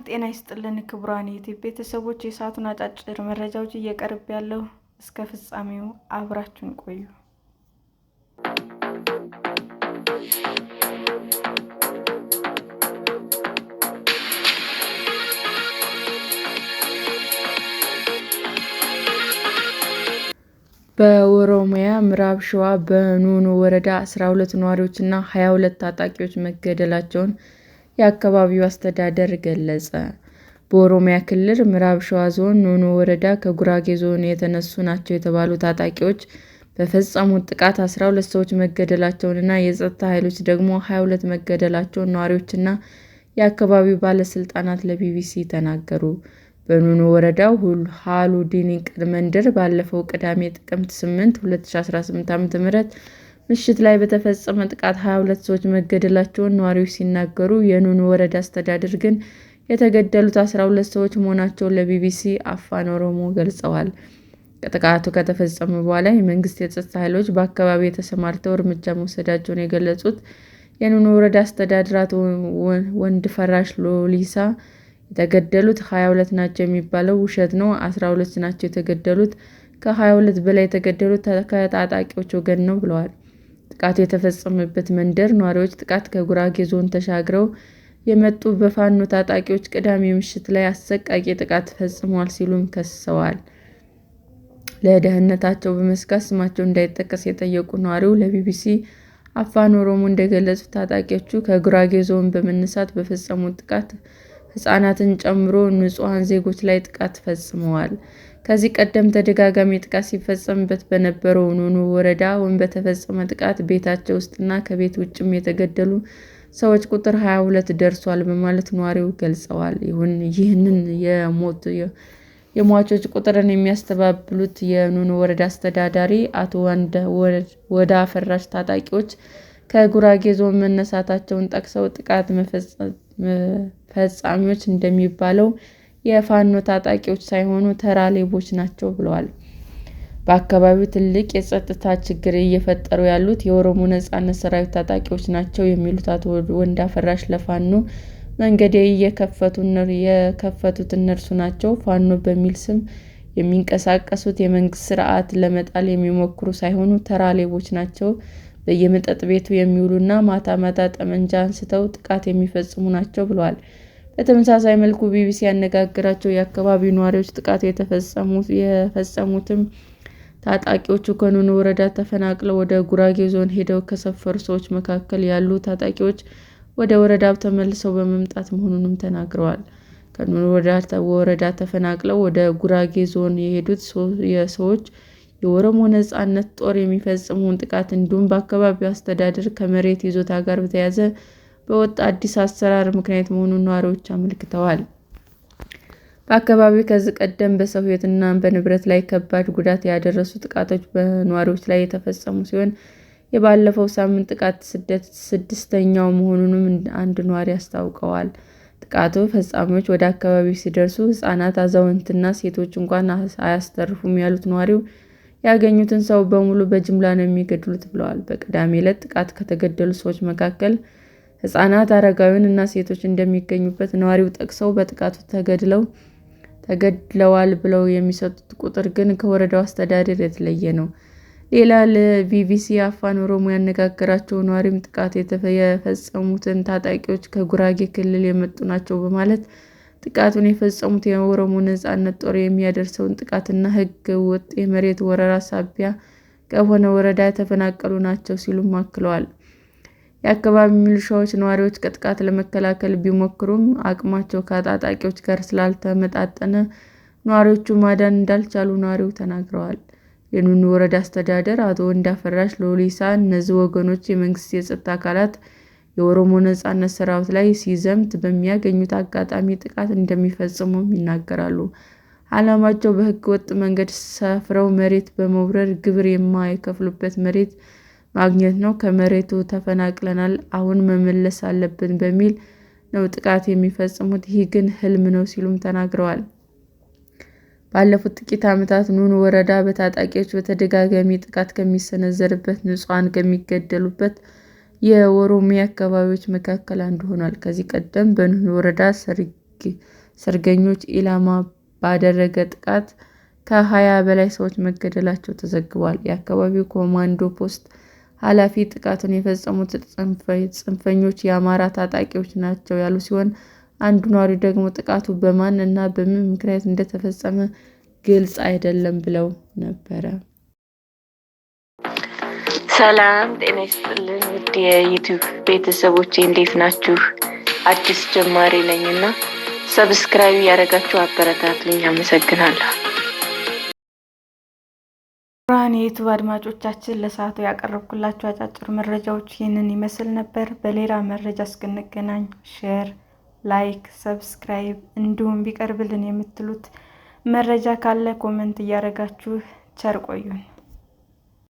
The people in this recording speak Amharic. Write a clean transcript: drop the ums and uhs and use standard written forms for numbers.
ጤና ይስጥልን ክቡራን የዩቲዩብ ቤተሰቦች፣ የሰዓቱን አጫጭር መረጃዎች እየቀርብ ያለው እስከ ፍጻሜው አብራችሁን ቆዩ። በኦሮሚያ ምዕራብ ሸዋ በኑኖ ወረዳ 12 ነዋሪዎችና 22 ታጣቂዎች መገደላቸውን የአካባቢው አስተዳደር ገለጸ። በኦሮሚያ ክልል ምዕራብ ሸዋ ዞን ኑኖ ወረዳ ከጉራጌ ዞን የተነሱ ናቸው የተባሉ ታጣቂዎች በፈጸሙት ጥቃት 12 ሰዎች መገደላቸውንና የጸጥታ ኃይሎች ደግሞ 22 መገደላቸውን ነዋሪዎችና የአካባቢው ባለስልጣናት ለቢቢሲ ተናገሩ። በኑኖ ወረዳ ሃሉ ዲንቅ መንደር ባለፈው ቅዳሜ ጥቅምት 8 2018 ዓ.ም ምሽት ላይ በተፈጸመ ጥቃት 22 ሰዎች መገደላቸውን ነዋሪዎች ሲናገሩ፣ የኑኖ ወረዳ አስተዳደር ግን የተገደሉት 12 ሰዎች መሆናቸውን ለቢቢሲ አፋን ኦሮሞ ገልጸዋል። ጥቃቱ ከተፈጸመ በኋላ የመንግስት የጸጥታ ኃይሎች በአካባቢው ተሰማርተው እርምጃ መውሰዳቸውን የገለጹት የኑኖ ወረዳ አስተዳዳሪ አቶ ወንድፈራሽ ሎሊሳ የተገደሉት 22 ናቸው የሚባለው ውሸት ነው፣ 12 ናቸው የተገደሉት፣ ከ22 በላይ የተገደሉት ከታጣቂዎች ወገን ነው ብለዋል። ጥቃቱ የተፈጸመበት መንደር ነዋሪዎች ጥቃት ከጉራጌ ዞን ተሻግረው የመጡ በፋኖ ታጣቂዎች ቅዳሜ ምሽት ላይ አሰቃቂ ጥቃት ፈጽመዋል ሲሉም ከሰዋል። ለደህንነታቸው በመስጋት ስማቸው እንዳይጠቀስ የጠየቁ ነዋሪው ለቢቢሲ አፋን ኦሮሞ እንደገለጹት ታጣቂዎቹ ከጉራጌ ዞን በመነሳት በፈጸሙት ጥቃት ሕፃናትን ጨምሮ ንጹሐን ዜጎች ላይ ጥቃት ፈጽመዋል። ከዚህ ቀደም ተደጋጋሚ ጥቃት ሲፈጸምበት በነበረው ኑኖ ወረዳ በተፈጸመ ጥቃት ቤታቸው ውስጥና ከቤት ውጭም የተገደሉ ሰዎች ቁጥር 22 ደርሷል በማለት ነዋሪው ገልጸዋል። ይህንን የሟቾች ቁጥርን የሚያስተባብሉት የኑኖ ወረዳ አስተዳዳሪ አቶ ወንድፈራሽ ታጣቂዎች ከጉራጌ ዞን መነሳታቸውን ጠቅሰው ጥቃት ፈጻሚዎች እንደሚባለው የፋኖ ታጣቂዎች ሳይሆኑ ተራ ሌቦች ናቸው ብለዋል። በአካባቢው ትልቅ የጸጥታ ችግር እየፈጠሩ ያሉት የኦሮሞ ነጻነት ሰራዊት ታጣቂዎች ናቸው የሚሉት አቶ ወንድፈራሽ ለፋኖ መንገድ የከፈቱት እነርሱ ናቸው። ፋኖ በሚል ስም የሚንቀሳቀሱት የመንግስት ስርዓት ለመጣል የሚሞክሩ ሳይሆኑ ተራ ሌቦች ናቸው። በየመጠጥ ቤቱ የሚውሉና ማታ ማታ ጠመንጃ አንስተው ጥቃት የሚፈጽሙ ናቸው ብለዋል። በተመሳሳይ መልኩ ቢቢሲ ያነጋገራቸው የአካባቢው ነዋሪዎች ጥቃት የፈጸሙትም ታጣቂዎቹ ከኑኖ ወረዳ ተፈናቅለው ወደ ጉራጌ ዞን ሄደው ከሰፈሩ ሰዎች መካከል ያሉ ታጣቂዎች ወደ ወረዳው ተመልሰው በመምጣት መሆኑንም ተናግረዋል። ከኑኖ ወረዳ ተፈናቅለው ወደ ጉራጌ ዞን የሄዱት ሰዎች የኦሮሞ ነጻነት ጦር የሚፈጽመውን ጥቃት እንዲሁም በአካባቢው አስተዳደር ከመሬት ይዞታ ጋር በተያያዘ በወጣ አዲስ አሰራር ምክንያት መሆኑን ነዋሪዎች አመልክተዋል። በአካባቢው ከዚህ ቀደም በሰው ሕይወትና በንብረት ላይ ከባድ ጉዳት ያደረሱ ጥቃቶች በነዋሪዎች ላይ የተፈጸሙ ሲሆን የባለፈው ሳምንት ጥቃት ስድስተኛው መሆኑንም አንድ ነዋሪ አስታውቀዋል። ጥቃቱ ፈጻሚዎች ወደ አካባቢው ሲደርሱ ሕፃናት፣ አዛውንትና ሴቶች እንኳን አያስተርፉም ያሉት ነዋሪው ያገኙትን ሰው በሙሉ በጅምላ ነው የሚገድሉት ብለዋል። በቅዳሜ ዕለት ጥቃት ከተገደሉ ሰዎች መካከል ሕፃናት፣ አረጋውያን እና ሴቶች እንደሚገኙበት ነዋሪው ጠቅሰው በጥቃቱ ተገድለዋል ብለው የሚሰጡት ቁጥር ግን ከወረዳው አስተዳደር የተለየ ነው። ሌላ ለቢቢሲ አፋን ኦሮሞ ያነጋገራቸው ነዋሪም ጥቃት የፈጸሙትን ታጣቂዎች ከጉራጌ ክልል የመጡ ናቸው በማለት ጥቃቱን የፈጸሙት የኦሮሞ ነጻነት ጦር የሚያደርሰውን ጥቃትና ሕገ ወጥ የመሬት ወረራ ሳቢያ ከሆነ ወረዳ የተፈናቀሉ ናቸው ሲሉም አክለዋል። የአካባቢው ሚሊሻዎች ነዋሪዎች ከጥቃት ለመከላከል ቢሞክሩም አቅማቸው ከታጣቂዎች ጋር ስላልተመጣጠነ ነዋሪዎቹ ማዳን እንዳልቻሉ ነዋሪው ተናግረዋል። የኑኖ ወረዳ አስተዳዳሪ አቶ ወንድፈራሽ ሎሊሳ እነዚህ ወገኖች የመንግስት የጸጥታ አካላት የኦሮሞ ነጻነት ሰራዊት ላይ ሲዘምት በሚያገኙት አጋጣሚ ጥቃት እንደሚፈጽሙም ይናገራሉ። ዓላማቸው በሕገ ወጥ መንገድ ሰፍረው መሬት በመውረር ግብር የማይከፍሉበት መሬት ማግኘት ነው። ከመሬቱ ተፈናቅለናል፣ አሁን መመለስ አለብን በሚል ነው ጥቃት የሚፈጽሙት። ይህ ግን ህልም ነው ሲሉም ተናግረዋል። ባለፉት ጥቂት ዓመታት ኑኖ ወረዳ በታጣቂዎች በተደጋጋሚ ጥቃት ከሚሰነዘርበት፣ ንጹሐን ከሚገደሉበት የኦሮሚያ አካባቢዎች መካከል አንዱ ሆኗል። ከዚህ ቀደም በኑኖ ወረዳ ሰርገኞች ኢላማ ባደረገ ጥቃት ከ20 በላይ ሰዎች መገደላቸው ተዘግቧል። የአካባቢው ኮማንዶ ፖስት ኃላፊ ጥቃቱን የፈጸሙት ጽንፈኞች የአማራ ታጣቂዎች ናቸው ያሉ ሲሆን፣ አንዱ ነዋሪ ደግሞ ጥቃቱ በማን እና በምን ምክንያት እንደተፈጸመ ግልጽ አይደለም ብለው ነበር። ሰላም ጤና ይስጥልን ውድ የዩቲዩብ ቤተሰቦቼ እንዴት ናችሁ? አዲስ ጀማሪ ነኝና ሰብስክራይብ ያደረጋችሁ አበረታቱኝ። አመሰግናለሁ። ብርሃን የዩቲዩብ አድማጮቻችን ለሰዓቱ ያቀረብኩላችሁ አጫጭር መረጃዎች ይህንን ይመስል ነበር። በሌላ መረጃ እስክንገናኝ ሼር፣ ላይክ፣ ሰብስክራይብ እንዲሁም ቢቀርብልን የምትሉት መረጃ ካለ ኮመንት እያደረጋችሁ ቸር ቆዩን።